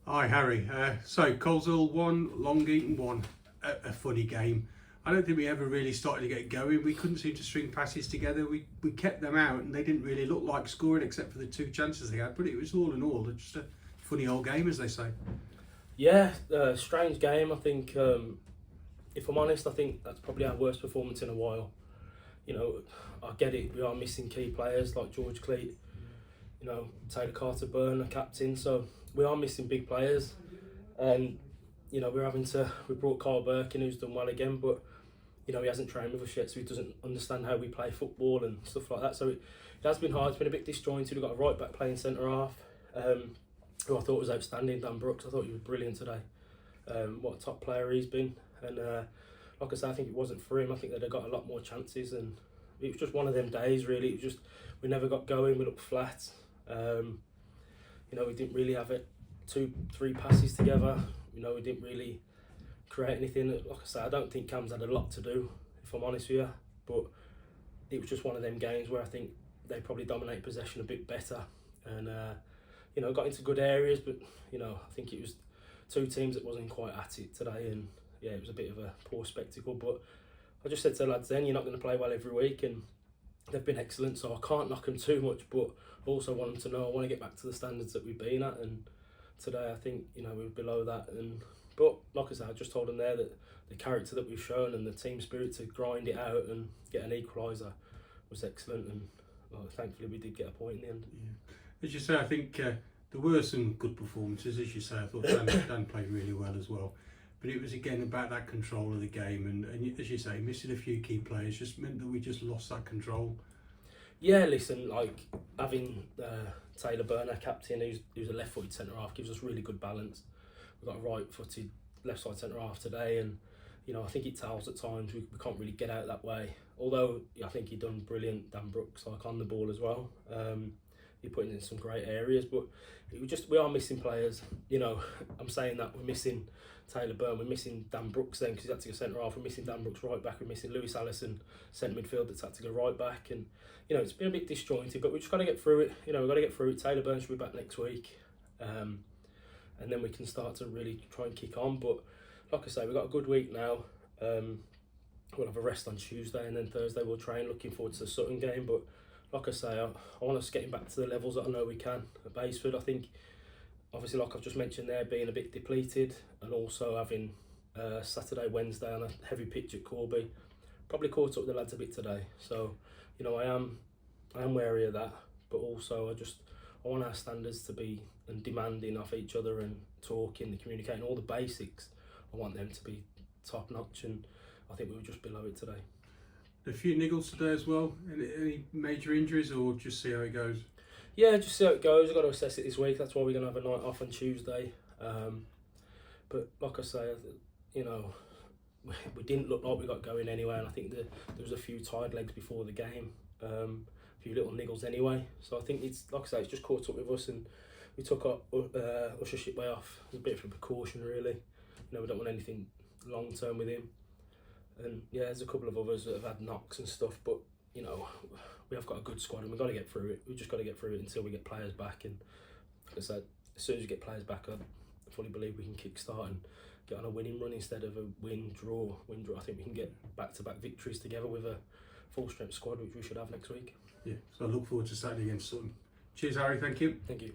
Hi Harry, so Coleshill 1, Long Eaton 1, a funny game. I don't think we ever really started to get going. We couldn't seem to string passes together. We kept them out and they didn't really look like scoring except for the 2 chances they had, but it was all in all just a funny old game, as they say. Yeah, strange game. I think, if I'm honest, I think that's probably our worst performance in a while. You know, I get it, we are missing key players like George Cleat, you know, Taylor Carter-Burn, a captain, so we are missing big players. And, you know, we brought Carl Burke in, who's done well again, but, you know, he hasn't trained with us yet, so he doesn't understand how we play football and stuff like that. So it has been hard, it's been a bit disjointed. We've got a right back playing centre half, who I thought was outstanding, Dan Brooks. I thought he was brilliant today. What a top player he's been. And like I said, I think it wasn't for him. I think they'd have got a lot more chances, and it was just one of them days really. It was just, we never got going, we looked flat. You know, we didn't really have it 2-3 passes together. You know, we didn't really create anything. Like I said, I don't think Cam's had a lot to do, if I'm honest with you, but it was just one of them games where I think they probably dominate possession a bit better, and you know, got into good areas, but you know, I think it was 2 teams that wasn't quite at it today, and yeah, it was a bit of a poor spectacle. But I just said to the lads then, you're not going to play well every week, and they've been excellent, so I can't knock them too much, but also want them to know I want to get back to the standards that we've been at, and today I think, you know, we're below that. And but like I said, I just told them there that the character that we've shown and the team spirit to grind it out and get an equaliser was excellent, and well, thankfully we did get a point in the end. Yeah. As you say, I think there were some good performances. As you say, I thought Dan played really well as well. But it was again about that control of the game, and as you say, missing a few key players just meant that we just lost that control. Yeah, listen, like having Taylor Burner, captain, who's a left-footed centre half, gives us really good balance. We've got a right-footed left-side centre half today, and you know, I think it tells at times we can't really get out that way. Although I think he done brilliant, Dan Brooks, like on the ball as well. He put in some great areas, but we are missing players. You know, I'm saying that we're missing Taylor Byrne, we're missing Dan Brooks then because he's had to go centre half. We're missing Dan Brooks right back. We're missing Lewis Allison centre midfield that's had to go right back, and you know it's been a bit disjointed. But we just got to get through it. You know, we've got to get through it. Taylor Byrne should be back next week, and then we can start to really try and kick on. But like I say, we've got a good week now. We'll have a rest on Tuesday, and then Thursday we'll train. Looking forward to the Sutton game, but like I say, I want us getting back to the levels that I know we can at Baseford. I think, obviously, like I've just mentioned there, being a bit depleted, and also having Saturday, Wednesday on a heavy pitch at Corby, probably caught up with the lads a bit today. So, you know, I am wary of that, but also I want our standards to be and demanding of each other and talking, the communicating, all the basics. I want them to be top notch, and I think we were just below it today. A few niggles today as well. Any major injuries, or just see how it goes? Yeah, just see how it goes. I've got to assess it this week. That's why we're going to have a night off on Tuesday. But like I say, you know, we didn't look like we got going anyway, and I think there was a few tired legs before the game, a few little niggles anyway. So I think it's, like I say, it's just caught up with us, and we took our Usher Shipway off as a bit of a precaution, really. You know, we don't want anything long term with him. And yeah, there's a couple of others that have had knocks and stuff, but you know, we have got a good squad and we've got to get through it. We've just got to get through it until we get players back. And like I said, as soon as we get players back, I fully believe we can kickstart and get on a winning run instead of a win draw. I think we can get back-to-back victories together with a full-strength squad, which we should have next week. Yeah, so I look forward to Saturday against Sutton. Cheers, Harry. Thank you. Thank you.